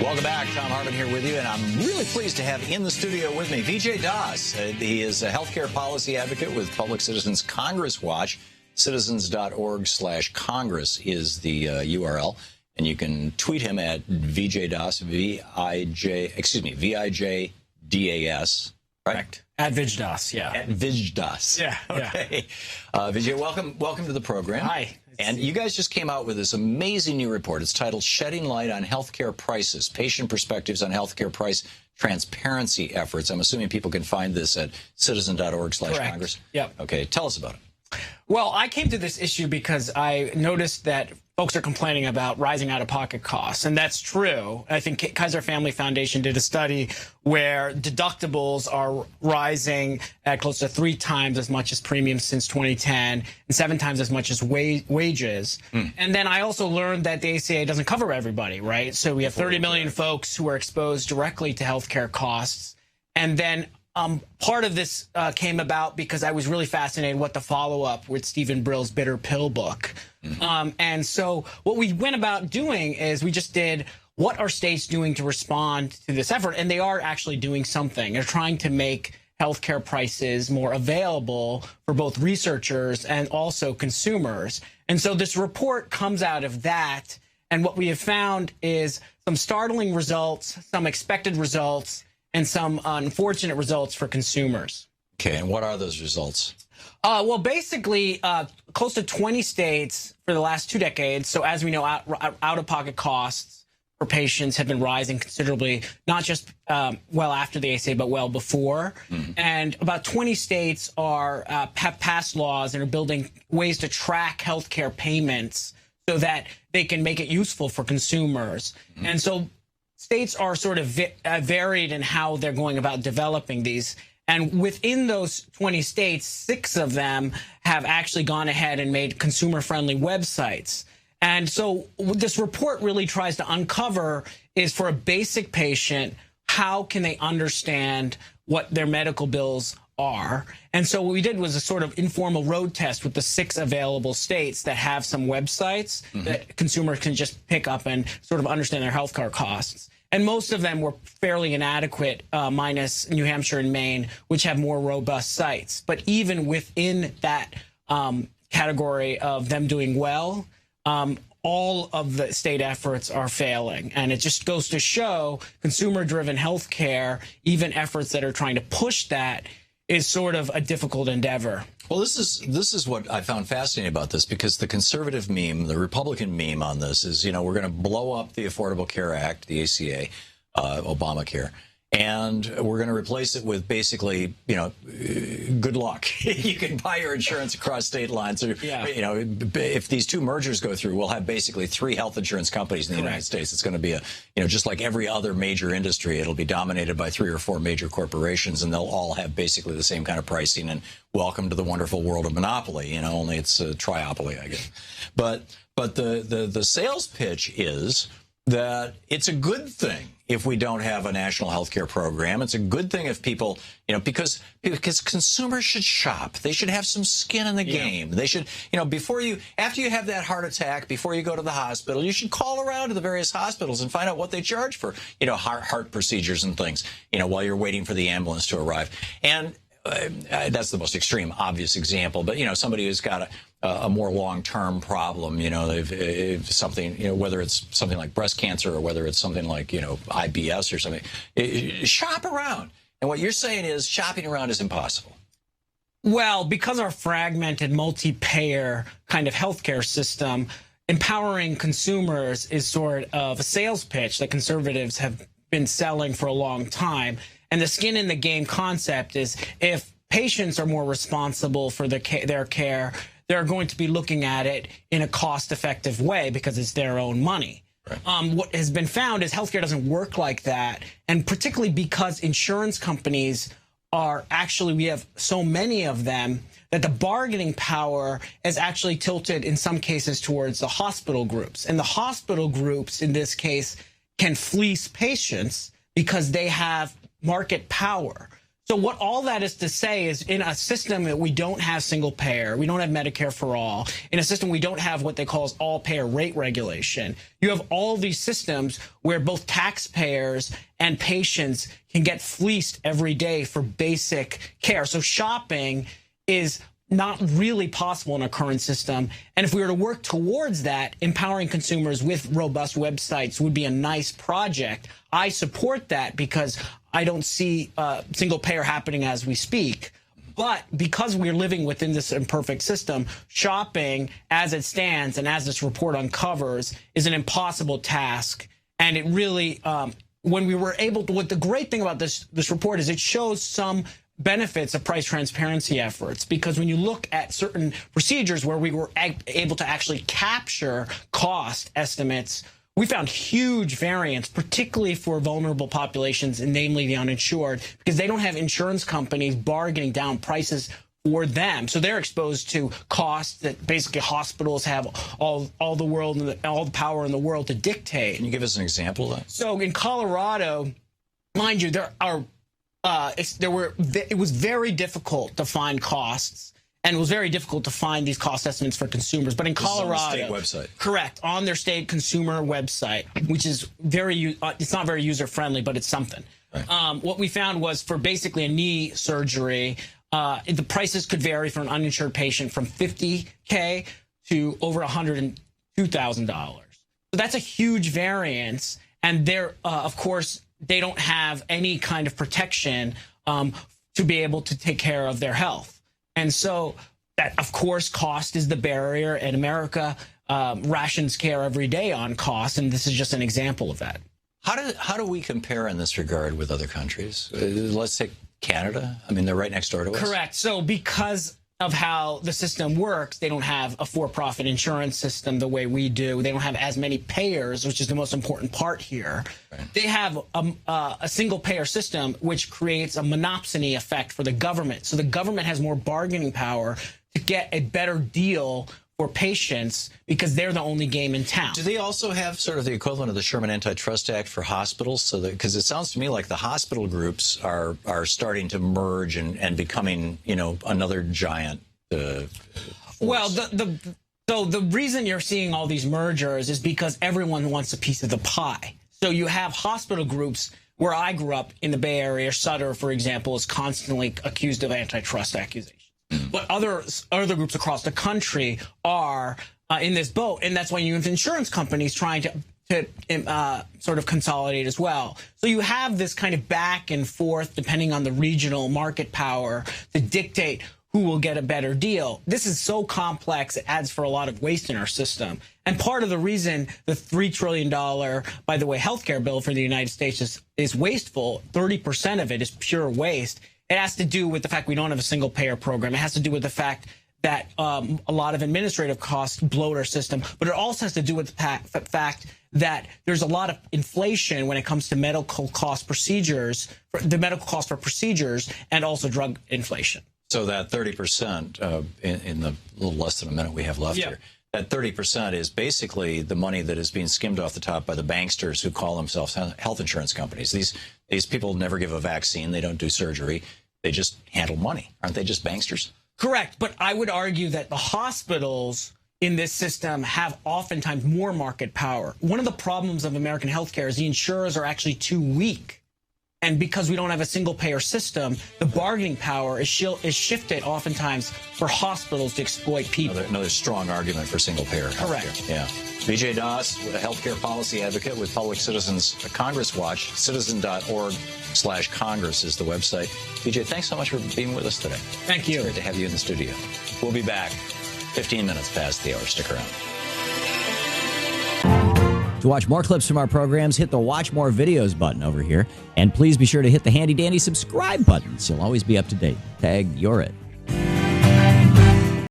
Welcome back. Thom Hartmann here with you, and I'm really pleased to have in the studio with me Vijay Das. He is a healthcare policy advocate with Public Citizens Congress Watch. Citizens.org/Congress is the URL, and you can tweet him at Vijay Das, VIJDAS. Right? At Vijdas, yeah. At Vijdas. Yeah. Okay. Vijay, welcome to the program. Hi. And you guys just came out with this amazing new report. It's titled Shedding Light on Healthcare Prices, Patient Perspectives on Healthcare Price Transparency Efforts. I'm assuming people can find this at citizen.org/Congress. Yep. Okay, tell us about it. Well, I came to this issue because I noticed that folks are complaining about rising out-of-pocket costs, and that's true. I think Kaiser Family Foundation did a study where deductibles are rising at close to 3 times as much as premiums since 2010 and 7 times as much as wages. And then I also learned that the ACA doesn't cover everybody, right? So we have 30 million folks who are exposed directly to healthcare costs. And then part of this came about because I was really fascinated what the follow-up with Stephen Brill's Bitter Pill book. And so what we went about doing is we just did, what are states doing to respond to this effort? And they are actually doing something. They're trying to make healthcare prices more available for both researchers and also consumers. And so this report comes out of that. And what we have found is some startling results, some expected results, and some unfortunate results for consumers. Okay, and what are those results? Well, basically, close to 20 states for the last 2 decades. So as we know, out-of-pocket costs for patients have been rising considerably, not just well after the ACA, but well before. And about 20 states have passed laws and are building ways to track healthcare payments so that they can make it useful for consumers. And so states are sort of varied in how they're going about developing these. And within those 20 states, 6 of them have actually gone ahead and made consumer-friendly websites. And so what this report really tries to uncover is, for a basic patient, how can they understand what their medical bills are? And so what we did was a sort of informal road test with the 6 available states that have some websites that consumers can just pick up and sort of understand their healthcare costs. And most of them were fairly inadequate, minus New Hampshire and Maine, which have more robust sites. But even within that category of them doing well, all of the state efforts are failing. And it just goes to show consumer-driven healthcare, even efforts that are trying to push that, is sort of a difficult endeavor. Well, this is what I found fascinating about this, because the conservative meme, the Republican meme on this is, we're going to blow up the Affordable Care Act, the ACA, Obamacare, and we're going to replace it with basically, good luck. You can buy your insurance across state lines. Or, if these 2 mergers go through, we'll have basically 3 health insurance companies in the United States. It's going to be just like every other major industry, it'll be dominated by 3 or 4 major corporations, and they'll all have basically the same kind of pricing. And welcome to the wonderful world of monopoly. Only it's a triopoly, I guess. But the sales pitch is that it's a good thing if we don't have a national health care program. It's a good thing if people, because consumers should shop. They should have some skin in the game. They should, after you have that heart attack, before you go to the hospital, you should call around to the various hospitals and find out what they charge for, heart procedures and things, while you're waiting for the ambulance to arrive. And that's the most extreme, obvious example. But, somebody who's got a more long-term problem, if something, whether it's something like breast cancer or whether it's something like, IBS or something, shop around. And what you're saying is shopping around is impossible. Well, because our fragmented multi-payer kind of healthcare system, empowering consumers is sort of a sales pitch that conservatives have been selling for a long time. And the skin in the game concept is, if patients are more responsible for their care, they're going to be looking at it in a cost-effective way because it's their own money. Right. What has been found is healthcare doesn't work like that, and particularly because insurance companies are actually, we have so many of them, that the bargaining power is actually tilted in some cases towards the hospital groups. And the hospital groups, in this case, can fleece patients because they have market power. So what all that is to say is, in a system that we don't have single payer, we don't have Medicare for all, in a system we don't have what they call as all payer rate regulation, you have all these systems where both taxpayers and patients can get fleeced every day for basic care. So shopping is not really possible in our current system. And if we were to work towards that, empowering consumers with robust websites would be a nice project. I support that because I don't see single payer happening as we speak. But because we're living within this imperfect system, shopping as it stands and as this report uncovers is an impossible task. And it really, when we were able to, what the great thing about this report is it shows some benefits of price transparency efforts, because when you look at certain procedures where we were able to actually capture cost estimates, we found huge variance, particularly for vulnerable populations, and namely the uninsured, because they don't have insurance companies bargaining down prices for them. So they're exposed to costs that basically hospitals have all the world and all the power in the world to dictate. Can you give us an example of that? So in Colorado, mind you, it was very difficult to find costs, and it was very difficult to find these cost estimates for consumers. But in Colorado, on the state website. Correct, on their state consumer website, which is it's not very user friendly, but it's something. Right. What we found was for basically a knee surgery, the prices could vary for an uninsured patient from $50K to over $102,000. So that's a huge variance, and of course, they don't have any kind of protection to be able to take care of their health. And so that, of course, cost is the barrier, and America rations care every day on cost, and this is just an example of that. How do we compare in this regard with other countries? Let's take Canada. I mean, they're right next door to us. Correct. So because of how the system works, they don't have a for-profit insurance system the way we do. They don't have as many payers, which is the most important part here. Right. They have a single-payer system, which creates a monopsony effect for the government. So the government has more bargaining power to get a better deal for patients because they're the only game in town. Do they also have sort of the equivalent of the Sherman Antitrust Act for hospitals? So because it sounds to me like the hospital groups are starting to merge and becoming, another giant force. Well, so the reason you're seeing all these mergers is because everyone wants a piece of the pie. So you have hospital groups. Where I grew up in the Bay Area, Sutter, for example, is constantly accused of antitrust accusations. But other groups across the country are in this boat, and that's why you have insurance companies trying to sort of consolidate as well. So you have this kind of back and forth, depending on the regional market power, to dictate who will get a better deal. This is so complex, it adds for a lot of waste in our system. And part of the reason the $3 trillion, by the way, healthcare bill for the United States is wasteful, 30% of it is pure waste. It has to do with the fact we don't have a single payer program. It has to do with the fact that a lot of administrative costs bloat our system. But it also has to do with the fact that there's a lot of inflation when it comes to medical cost procedures, the medical cost for procedures, and also drug inflation. So that 30% in the little less than a minute we have left here, that 30% is basically the money that is being skimmed off the top by the banksters who call themselves health insurance companies. These people never give a vaccine. They don't do surgery. They just handle money. Aren't they just banksters? Correct. But I would argue that the hospitals in this system have oftentimes more market power. One of the problems of American healthcare is the insurers are actually too weak. And because we don't have a single-payer system, the bargaining power is shifted oftentimes for hospitals to exploit people. Another strong argument for single-payer healthcare. Correct. Yeah. Vijay Das, a healthcare policy advocate with Public Citizens Congress Watch. Citizen.org/Congress is the website. Vijay, thanks so much for being with us today. Thank you. It's great to have you in the studio. We'll be back 15 minutes past the hour. Stick around. To watch more clips from our programs, hit the Watch More Videos button over here. And please be sure to hit the handy-dandy subscribe button so you'll always be up to date. Tag, you're it.